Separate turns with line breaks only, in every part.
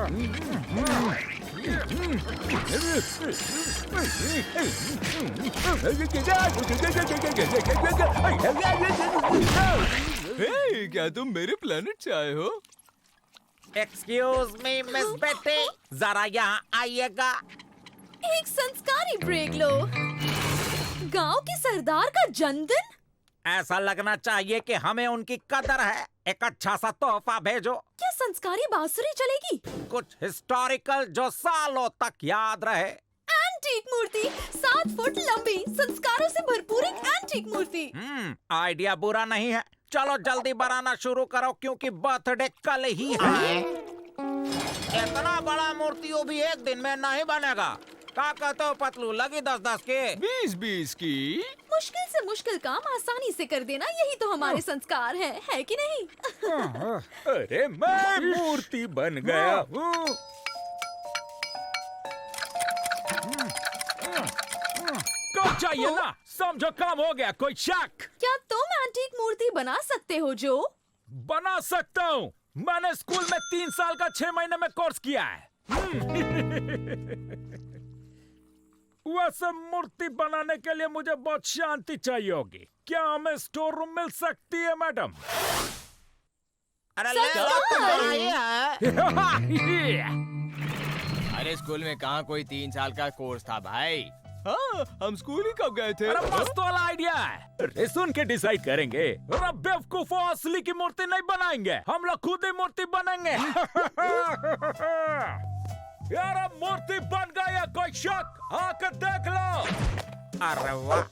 हे, क्या तुम मेरे प्लेनेट से आए हो?
एक्सक्यूज मी मिस बेटी, जरा यहाँ आइएगा।
एक संस्कारी ब्रेक लो। गांव के सरदार का जन्मदिन।
ऐसा लगना चाहिए कि हमें उनकी कदर है। एक अच्छा सा तोहफा भेजो।
क्या संस्कारी बांसुरी चलेगी?
कुछ हिस्टोरिकल जो सालों तक याद रहे।
एंटीक मूर्ति, 7 फुट लंबी, संस्कारों से भरपूर एक एंटीक मूर्ति।
आइडिया बुरा नहीं है। चलो जल्दी बनाना शुरू करो क्योंकि बर्थडे कल ही है। इतना बड़ा मूर्ति वो भी एक दिन में नहीं बनेगा। क्या कहते हो पतलू, लगी 10-10 के?
20-20 की।
मुश्किल से मुश्किल काम आसानी से कर देना, यही तो हमारे संस्कार है कि नहीं?
अरे मैं मूर्ति बन गया हूँ। कब चाहिए ना, समझो काम हो गया। कोई शक?
क्या तुम एंटीक मूर्ति बना सकते हो जो?
बना सकता हूँ। मैंने स्कूल में 3 साल का 6 महीने में कोर्स किया है। वैसे मूर्ति बनाने के लिए मुझे बहुत शांति चाहिए होगी। क्या हमें स्टोर रूम मिल सकती है मैडम?
अरे ले लो, तुम बनाइए है।
अरे स्कूल में कहाँ कोई 3 साल का कोर्स था भाई। हाँ, हम स्कूल ही कब गए थे?
अरे मस्त वाला आइडिया है। अरे सुन के डिसाइड करेंगे। अरे बेवकूफो, असली की मूर्ति नहीं बनाएंगे, हम लोग खुद ही मूर्ति बनेंगे। यार अब मूर्ति बन गई है, कोई शक? आकर देख लो।
अरे वाह,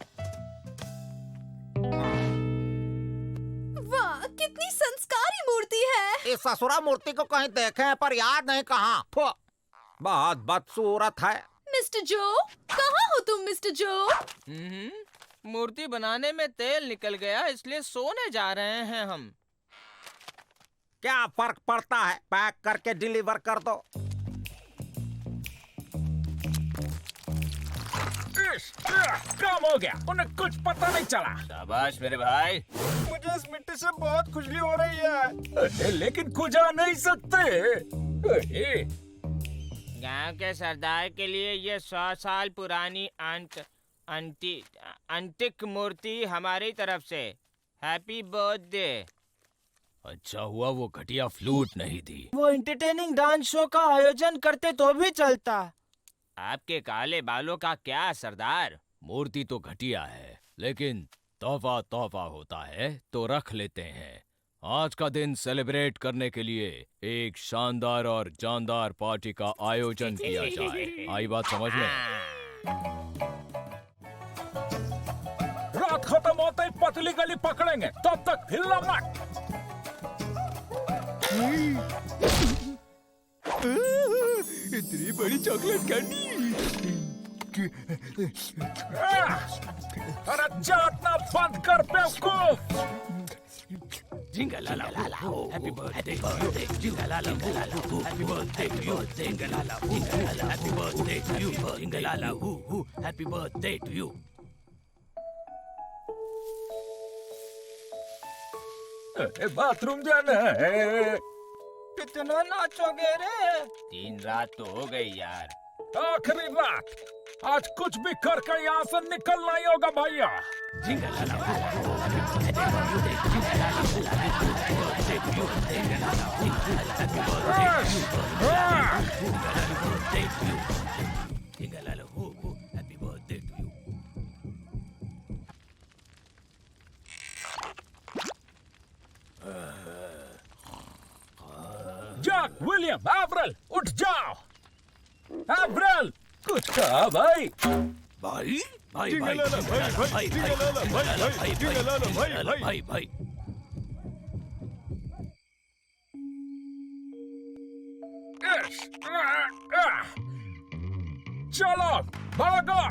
वाह, कितनी संस्कारी मूर्ति है।
इस ससुरा मूर्ति को कहीं देखे हैं पर याद नहीं कहाँ। बहुत बदसूरत है।
मिस्टर जो, कहाँ हो तुम मिस्टर जो?
मूर्ति बनाने में तेल निकल गया, इसलिए सोने जा रहे हैं हम।
क्या फर्क पड़ता है, पैक करके डिलीवर कर दो।
काम हो गया, उन्हें कुछ पता नहीं चला।
शाबाश मेरे भाई।
मुझे इस मिट्टी से बहुत खुजली हो रही है।
अरे लेकिन खुजा नहीं सकते। अरे
गांव के सरदार के लिए ये 100 साल पुरानी अंतिक मूर्ति हमारी तरफ से। Happy birthday.
अच्छा हुआ वो घटिया फ्लूट नहीं थी।
वो एंटरटेनिंग डांस शो का आयोजन करते तो भी चलता। आपके काले बालों का क्या सरदार?
मूर्ति तो घटिया है, लेकिन तोहफा तोहफा होता है तो रख लेते हैं। आज का दिन सेलिब्रेट करने के लिए एक शानदार और जानदार पार्टी का आयोजन किया जाए। आई बात समझ में?
रात खत्म होते ही पतली गली पकड़ेंगे, तब तक हिलना मत।
इतनी बड़ी चॉकलेट कैंडी।
अरे चाटना बंद कर बेवकूफ।
जिंगलाला हैप्पी बर्थडे जिंगलाला हैप्पी बर्थडे टू यू जिंगलाला हैप्पी बर्थडे टू यू जिंगलाला हैप्पी बर्थडे टू यू।
अरे बाथरूम जाना है।
कितना नाचोगे रे?
3 रात तो हो गई यार।
आखिरी बात, आज कुछ भी करके यहाँ से निकलना ही होगा भैया। जैक, विलियम, एवरेल, उठ जाओ। एवरेल, कुछ कहा भाई?
भाई भाई
भाई भाई
भाई भाई।
चलो भागो।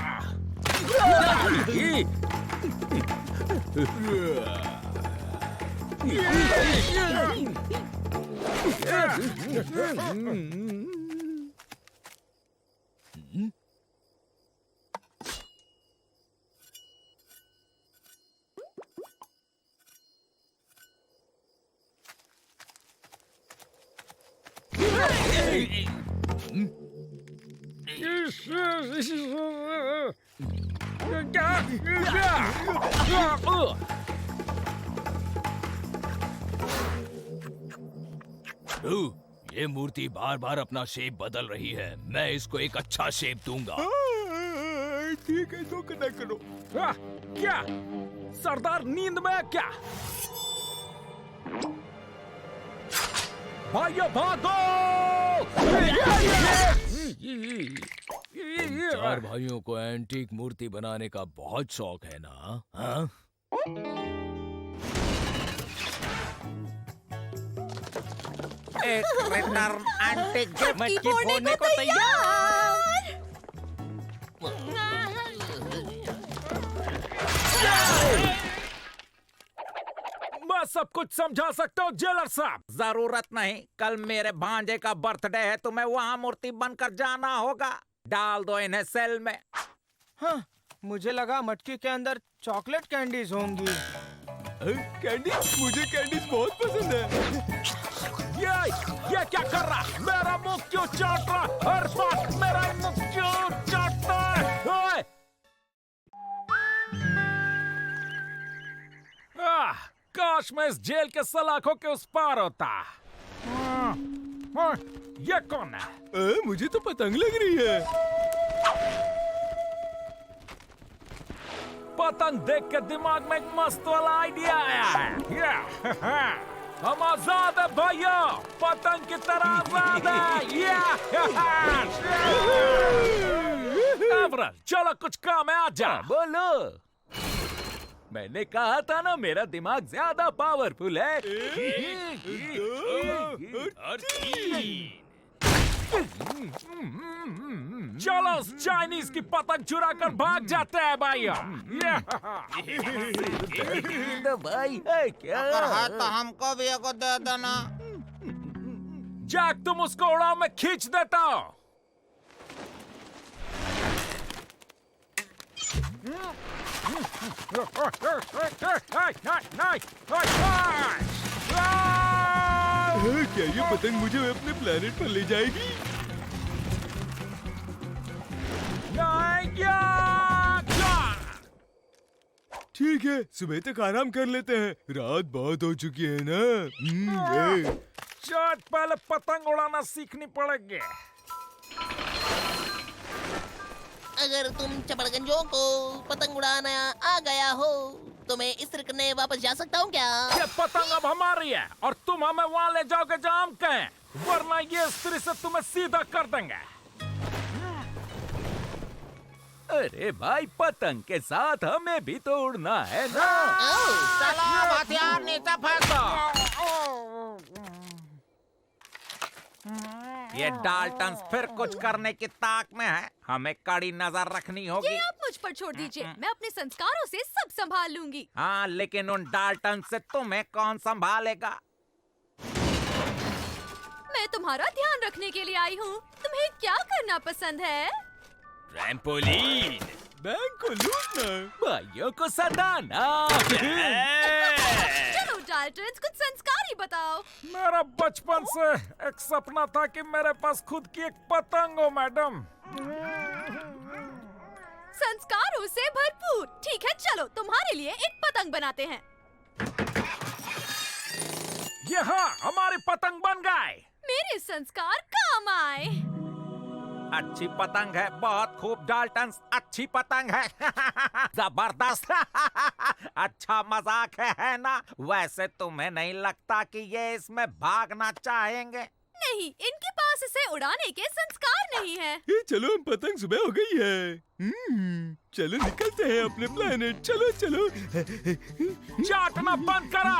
ये मूर्ति बार बार अपना शेप बदल रही है। मैं इसको एक अच्छा शेप दूंगा।
ठीक है, तो ना करो। क्या सरदार नींद में है क्या? भाइयों भागो!
चार भाइयों को एंटीक मूर्ति बनाने का बहुत शौक है ना? हाँ?
एक रिटर्न एंटीक गिफ्ट।
मटकी फोड़ने को तैयार।
मैं सब कुछ समझा सकता हूँ जेलर साहब।
जरूरत नहीं, कल मेरे भांजे का बर्थडे है, तुम्हें वहाँ मूर्ति बनकर जाना होगा। डाल दो इन्हें सेल में।
हाँ, मुझे लगा मटकी के अंदर चॉकलेट कैंडीज होंगी।
कैंडीज? मुझे कैंडीज बहुत पसंद है। ये क्या कर रहा? मेरा मुंह क्यों चाट रहा? हर बात मेरा मुंह क्यों चाटता है? काश मैं इस जेल के सलाखों के उस पार होता। ये कौन है? मुझे तो पतंग लग रही है। पतंग देख के दिमाग में एक मस्त वाला आइडिया आया है। हम आजाद है भैया, पतंग की तरह आजाद है। एवरल, चलो कुछ काम है, आजा। बोलो। मैंने कहा था ना, मेरा दिमाग ज्यादा पावरफुल है। चलो उस चाइनीज की पतंग चुरा कर भाग जाते हैं भैया।
भाई क्या है तो हमको भी एक दे देना।
जैक, तुम उसको उड़ाओ, मैं खींच देता हूँ। क्या ये पतंग मुझे अपने प्लेनेट पर ले जाएगी? ठीक है, सुबह तक आराम कर लेते हैं। रात बहुत हो चुकी है ना। शायद पहले पतंग उड़ाना सीखनी पड़ेगी।
अगर तुम चपड़गंजों को पतंग उड़ाना आ गया हो तो मैं इस करने वापस जा सकता हूँ क्या?
ये पतंग अब हमारी है और तुम हमें वहाँ ले जाओगे जहाँ हम कहें, वरना ये स्त्री से तुम्हें सीधा कर देंगे। अरे भाई, पतंग के साथ हमें भी तो उड़ना है ना।
चलो हथियार नीचे फेंक दो। ये डाल्टन फिर कुछ करने की ताक में है, हमें कड़ी नजर रखनी होगी।
ये आप मुझ पर छोड़ दीजिए, मैं अपने संस्कारों से सब संभाल लूंगी।
हाँ, लेकिन उन डाल्टन से तुम्हें कौन संभालेगा?
मैं तुम्हारा ध्यान रखने के लिए आई हूँ। तुम्हें क्या करना पसंद है?
ट्रैम्पोलिन।
बैंक को लूटना, भाइयों को सताना।
चलो डाल्टन, कुछ संस्कारी बताओ।
मेरा बचपन से एक सपना था कि मेरे पास खुद की एक पतंग हो, मैडम।
संस्कारों से भरपूर। ठीक है, चलो तुम्हारे लिए एक पतंग बनाते हैं।
ये हाँ, हमारी पतंग बन गए।
मेरे संस्कार काम आए।
अच्छी पतंग है, बहुत खूब डाल्टन, अच्छी पतंग है। जबरदस्त। अच्छा मजाक है ना? वैसे तुम्हें नहीं लगता कि ये इसमें भागना चाहेंगे?
नहीं, इनके पास इसे उड़ाने के संस्कार नहीं है।
चलो, हम पतंग सुबह हो गई है। चलो निकलते हैं अपने प्लेनेट। चलो चलो। चाटना बंद करा।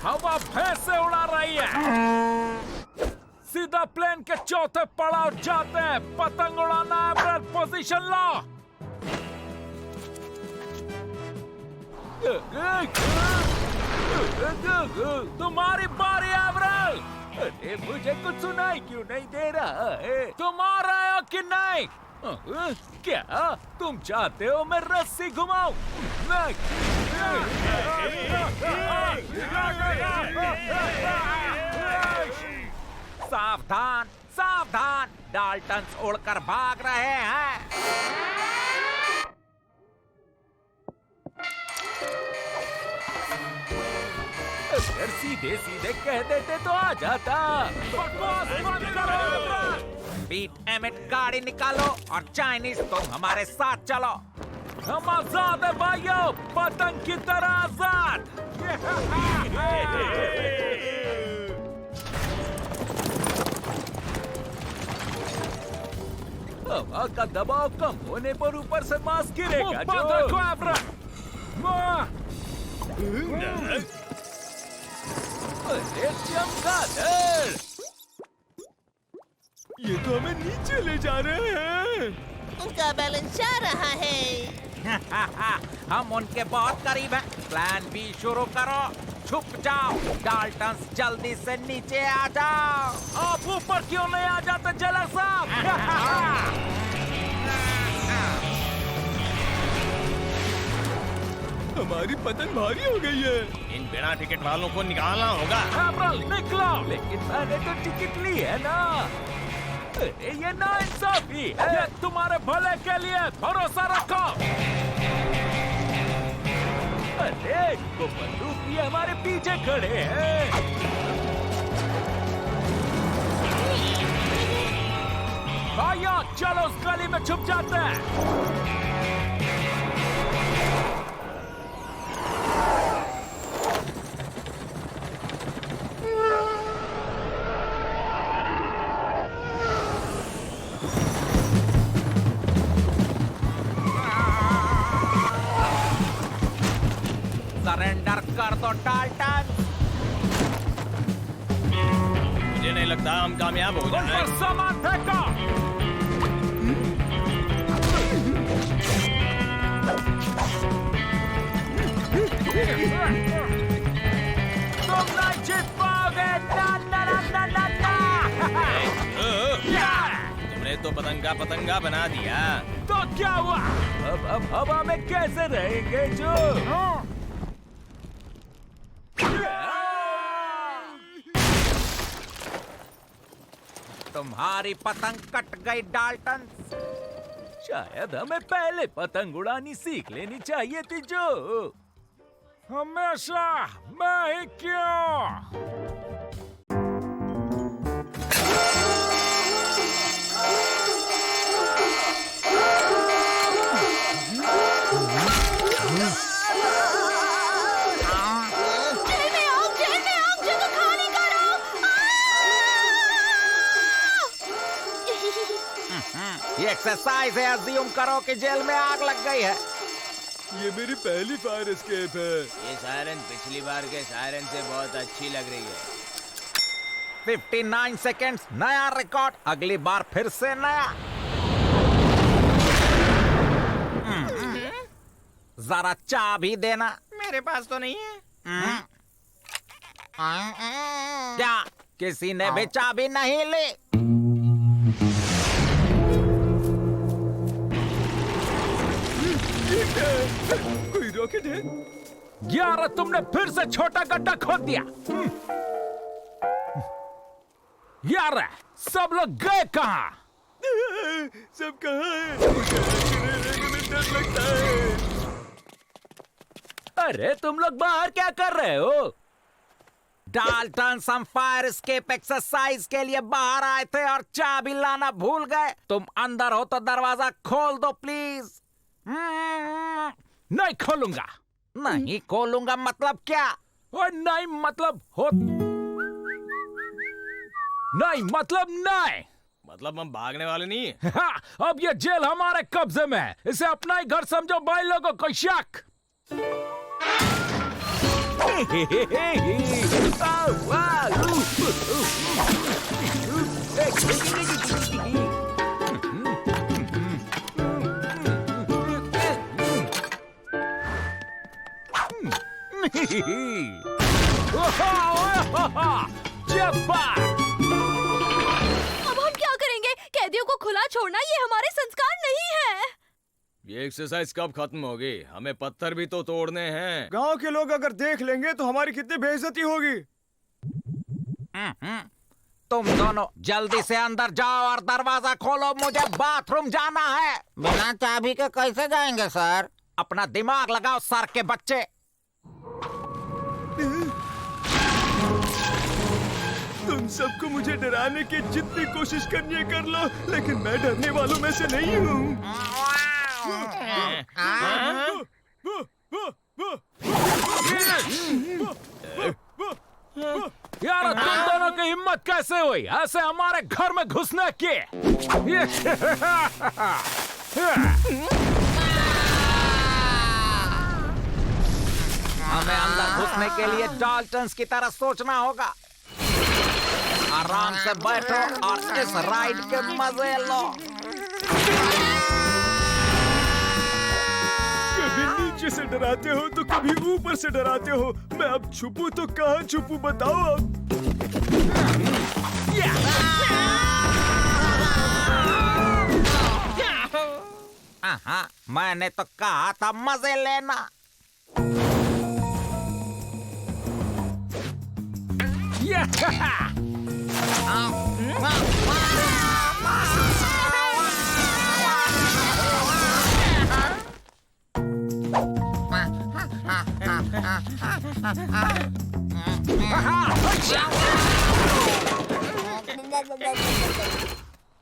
हवा भैंस से उड़ा रही है। सीधा प्लेन के चौथे पड़ाव जाते हैं। पतंग उड़ाना है, पोजीशन लो। तुम्हारी बारी एवरल। अरे अरे मुझे कुछ सुनाई क्यों नहीं दे रहा है? तुम आ रहे हो कि नहीं? क्या तुम चाहते हो मैं रस्सी घुमाऊं?
सावधान सावधान, डाल्टन्स उड़कर भाग रहे हैं।
अगर सीधे सीधे कह देते तो आ जाता।
बीट एमिट गाड़ी निकालो और चाइनीज तुम हमारे साथ चलो।
हम आजाद है भाइयों, पतंग की तरह आजाद। हवा का दबाव कम होने पर ऊपर से मास्क गिरेगा अरे चमगादड़, ये तो हमें नीचे ले जा रहे हैं।
उनका बैलेंस जा रहा है।
हम उनके बहुत करीब हैं। प्लान बी शुरू करो। छुप जाओ डाल्टन्स, जल्दी से नीचे आ जाओ।
आप ऊपर क्यों नहीं आ जाते जेलर साहब? हमारी पतंग भारी हो गई है।
इन बिना टिकट वालों को निकालना होगा।
अप्रैल निकलो, लेकिन मैंने तो टिकट ली है ना। अरे ये नाइंसाफी है। ये तुम्हारे भले के लिए, भरोसा रखो। अरे वो बंदूक भी हमारे पीछे खड़े हैं। भाइयों चलो उस गली में छुप जाते हैं।
सरेंडर कर दो डाल्टन।
मुझे नहीं लगता हम कामयाब हो
उन पर
जाएंगे।
सामान फेंको। तुम नहीं जीत पाओगे। ना ना ना ना ना ना।
तुमने तो पतंगा पतंगा बना दिया।
तो क्या हुआ? अब हवा में कैसे रहेंगे जो?
तुम्हारी पतंग कट गई डाल्टन।
शायद हमें पहले पतंग उड़ानी सीख लेनी चाहिए थी जो। हमेशा मैं ही क्यों?
जगह खाली करो।
ये एक्सरसाइज है। अज्यूम करो कि जेल में आग लग गई है।
ये मेरी पहली फायर एस्केप है।
ये सायरन पिछली बार के सायरन से बहुत अच्छी लग रही है।
59 सेकेंड्स, नया रिकॉर्ड। अगली बार फिर से नया। जरा चाबी देना।
मेरे पास तो नहीं है।
क्या किसी ने भी चाबी नहीं ली?
कोई रॉकेट है? यार तुमने फिर से छोटा गड्ढा खोद दिया। यार सब लोग गए कहाँ? सब कहाँ है? मुझे डर लगता है। अरे तुम लोग बाहर क्या कर रहे हो?
डाल्टन हम फायर एस्केप एक्सरसाइज के लिए बाहर आए थे और चाबी लाना भूल गए। तुम अंदर हो तो दरवाजा खोल दो प्लीज।
नहीं खोलूंगा।
नहीं खोलूंगा मतलब क्या?
और नहीं मतलब हो। नहीं मतलब नहीं।
मतलब हम भागने वाले नहीं है।
हाँ, अब ये जेल हमारे कब्जे में है। इसे अपना ही घर समझो भाई लोगों को। शक। Jabbar!
खुला छोड़ना ये हमारे संस्कार नहीं है।
ये एक्सरसाइज कब खत्म होगी? हमें पत्थर भी तो तोड़ने हैं।
गांव के लोग अगर देख लेंगे तो हमारी कितनी बेइज्जती होगी।
तुम दोनों जल्दी से अंदर जाओ और दरवाजा खोलो, मुझे बाथरूम जाना है।
बिना चाबी के कैसे जाएंगे सर?
अपना दिमाग लगाओ सर के बच्चे।
तुम सबको मुझे डराने की जितनी कोशिश करनी है कर लो, लेकिन मैं डरने वालों में से नहीं हूँ।
यार तुम दोनों की हिम्मत कैसे हुई ऐसे हमारे घर में घुसने की?
हमें अंदर घुसने के लिए डाल्टन्स की तरह सोचना होगा। आराम से बैठो और इस राइड के मजे लो।
कभी नीचे से डराते हो तो कभी ऊपर से डराते हो। मैं अब छुपूं तो कहाँ छुपूं बताओ अब।
हाँ, मैंने तो कहा था मजे लेना।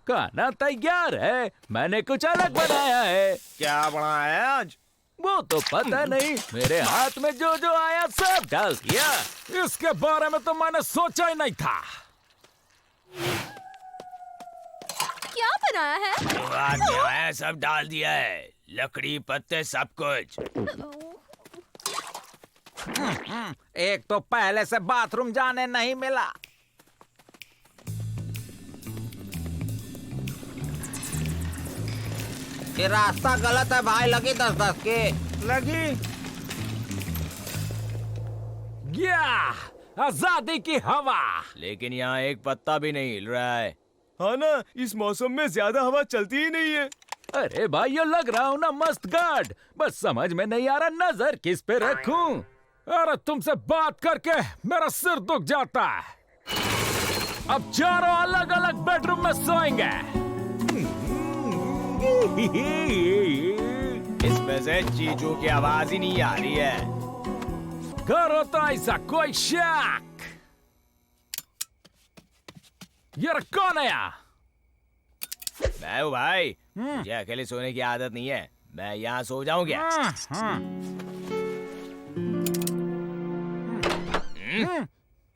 खाना तैयार है, मैंने कुछ अलग बनाया है।
क्या बनाया है आज?
वो तो पता नहीं, मेरे हाथ में जो जो आया सब डाल दिया। इसके बारे में तो मैंने सोचा ही नहीं था।
क्या बनाया है?
जो है सब डाल दिया है, लकड़ी पत्ते सब कुछ।
एक तो पहले से बाथरूम जाने नहीं मिला। ये रास्ता गलत है भाई, लगी 10-10 की।
लगी।
या आजादी की हवा।
लेकिन यहाँ एक पत्ता भी नहीं हिल रहा है।
हाँ ना, इस मौसम में ज्यादा हवा चलती ही नहीं है।
अरे भाई ये लग रहा हूँ ना मस्त गार्ड, बस समझ में नहीं आ रहा नजर किस पे रखूं। अरे तुमसे बात करके मेरा सिर दुख जाता है। अब चारों अलग अलग बेडरूम में सोएंगे।
इसमें से चीजों की आवाज ही नहीं आ रही है।
करो तो ऐसा कोई शक। यार कौन है यहाँ?
मैं हूँ भाई, मुझे अकेले सोने की आदत नहीं है। मैं यहाँ सो जाऊँ क्या?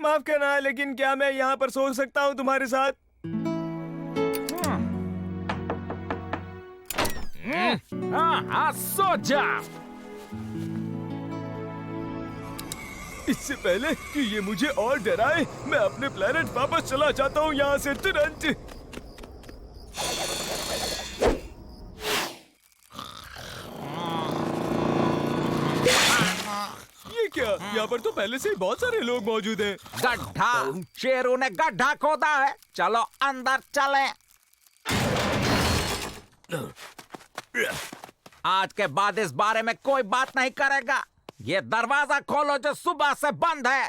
माफ करना, लेकिन क्या मैं यहाँ पर सो सकता हूँ तुम्हारे साथ?
हाँ सो जा।
इससे पहले कि ये मुझे और डराए, मैं अपने प्लेनेट वापस चला जाता हूँ यहाँ से तुरंत। ये क्या? यहाँ पर तो पहले से ही बहुत सारे लोग मौजूद हैं।
गड्ढा, शेरू ने गड्ढा खोदा है। चलो अंदर चलें। आज के बाद इस बारे में कोई बात नहीं करेगा। ये दरवाजा खोलो जो सुबह से बंद है।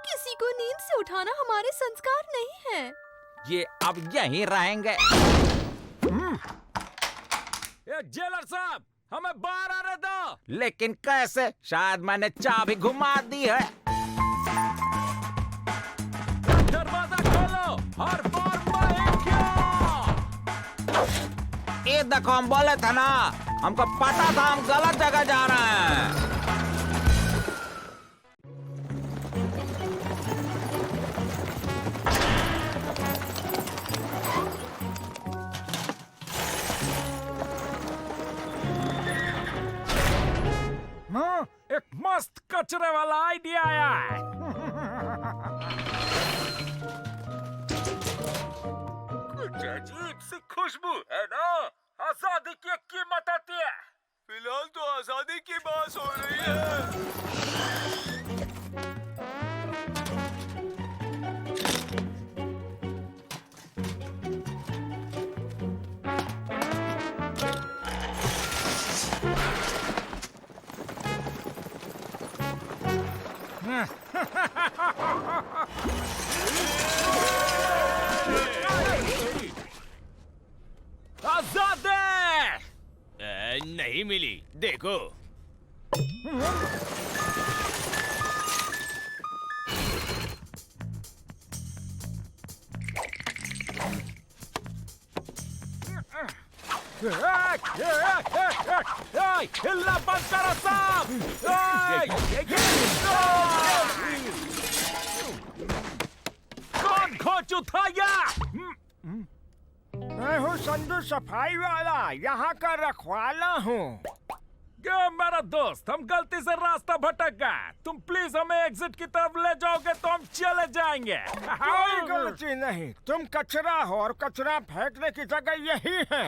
किसी को नींद से उठाना हमारे संस्कार नहीं है।
ये अब यहीं रहेंगे।
ये जेलर साहब, हमें बाहर आने दो।
लेकिन कैसे? शायद मैंने चाबी घुमा दी है।
दरवाजा खोलो और बार
ये देखो, हम बोले थे ना, हमको पता था हम गलत जगह जा रहे हैं।
एक मस्त कचरे वाला आइडिया आया है। कुछ अजीब सी खुशबू है ना? आजादी की कीमत आती है।
फिलहाल तो आजादी की बात हो रही है।
देखो।
हिलना बंद करो सब। कौन खोच उठाया?
मैं हूँ संधू सफाई वाला, यहाँ का रखवाला हूँ।
क्या मेरा दोस्त, हम गलती से रास्ता भटक गए। तुम प्लीज हमें एग्जिट की तरफ ले जाओगे तो हम चले जाएंगे।
कोई गलती नहीं, तुम कचरा हो और कचरा फेंकने की जगह यही है।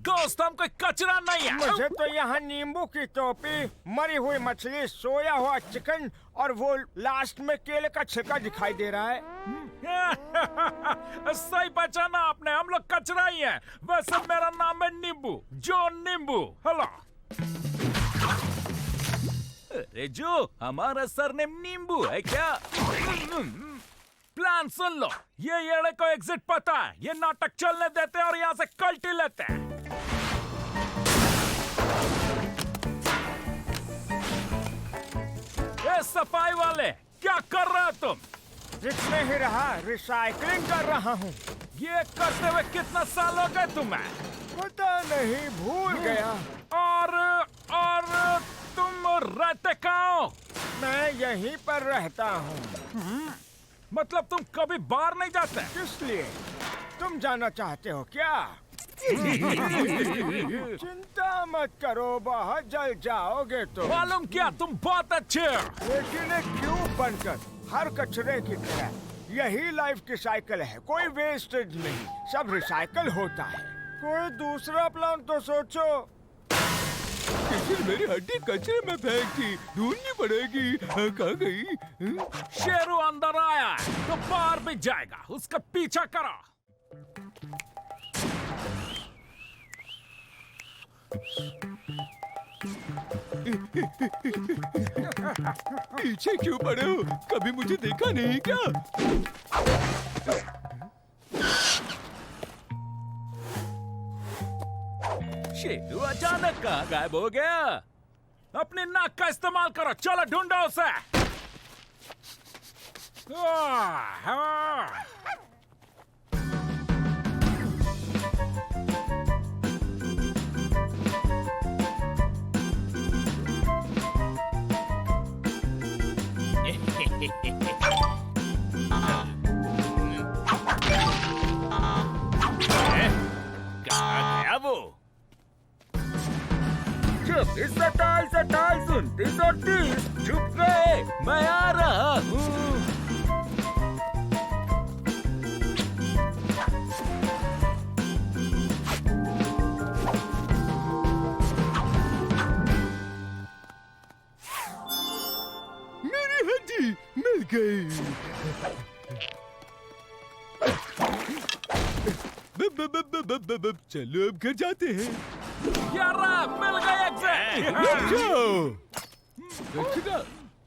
दोस्त, हम कोई कचरा नहीं है।
मुझे तो यहाँ नींबू की टोपी, मरी हुई मछली, सोया हुआ चिकन और वो लास्ट में केले का छिलका दिखाई दे रहा है।
सही पहचाना आपने, हम लोग कचरा ही हैं। वैसे मेरा नाम है नींबू, जो नींबू। हेलो। अरे जो, हमारा सरनेम नींबू है क्या? प्लान सुन लो, ये येड़े को एग्जिट पता है। ये नाटक चलने देते हैं और यहाँ से कल्टी लेते हैं। ये सफाई वाले, क्या कर रहे हो तुम?
जिसमें ही रहा, रिसाइकलिंग कर रहा हूँ।
ये करते हुए कितना साल हो गए तुम्हें?
पता नहीं, भूल गया।
और तुम रहते कहाँ हो?
मैं यहीं पर रहता हूँ।
मतलब तुम कभी बाहर नहीं जाते?
किस लिए? तुम जाना चाहते हो क्या? चिंता मत करो, बहुत जल्द जाओगे तुम।
मालूम क्या, तुम बहुत अच्छे हो।
लेकिन एक क्यूब बनकर, हर कचरे की तरह। यही लाइफ की साइकिल है, कोई वेस्टेज नहीं, सब रिसाइकल होता है। कोई दूसरा प्लान तो सोचो।
किसी ने मेरी हड्डी कचरे में फेंक दी, ढूंढनी पड़ेगी। कहाँ गई?
शेरू अंदर आया है तो बाहर भी जाएगा, उसका पीछा करो।
पीछे क्यों पड़े हो? कभी मुझे देखा नहीं क्या?
शेरू अचानक कहाँ गायब हो गया? अपनी नाक का इस्तेमाल करो, चलो ढूंढो उसे।
कहाँ गया वो?
26, 27, 28, 29 और 30 चुप गए। मैं आ रहा हूँ।
मेरी हड्डी मिल गई। चलो अब घर जाते हैं।
मिल गए एग्जिट।
कचरा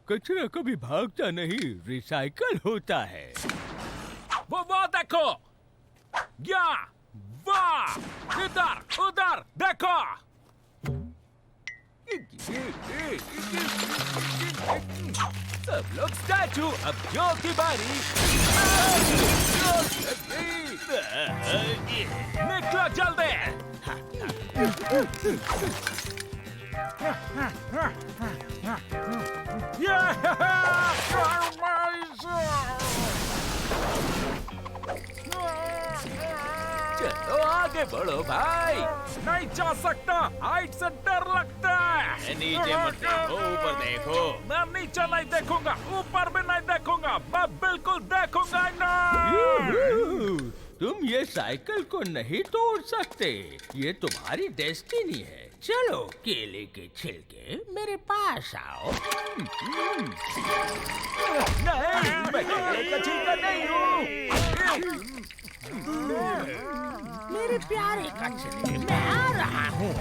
कचरा कभी भागता नहीं, रिसाइकल होता है।
वो देखो, या वाह, इधर उधर देखो। सब लोग स्टैचू, अब जो की बारी। निकलो जल्दी। चलो आगे बढ़ो भाई। नहीं जा सकता, हाइट से डर लगता है।
नीचे मत देखो, ऊपर देखो।
मैं नीचे नहीं देखूंगा, ऊपर भी नहीं देखूंगा, मैं बिल्कुल देखूंगा नहीं।
तुम ये साइकिल को नहीं तोड़ सकते, ये तुम्हारी डेस्टिनी है। चलो केले के छिलके मेरे पास आओ।
नहीं, मैं केले का छिलका नहीं हूँ।
मेरे प्यारे कचरे, मैं आ रहा हूँ।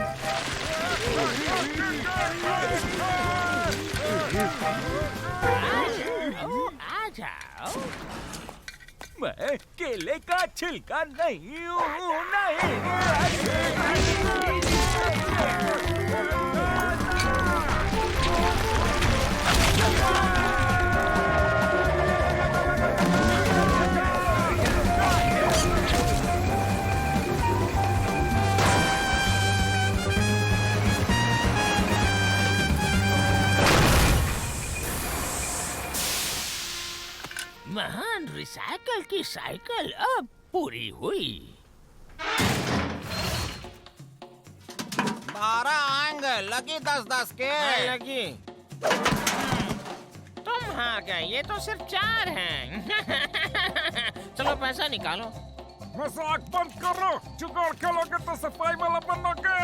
आ जाओ।
मैं केले का छिलका नहीं हूँ, नहीं।
महान रिसाइकल की साइकिल अब पूरी हुई।
12 आएंगे, लगी 10-10 के।
लगी।
तुम हार गए, ये तो सिर्फ 4 हैं। चलो पैसा निकालो।
मजाक बंद करो, जुगाड़ खेलोगे तो सफाई वाला बनोगे।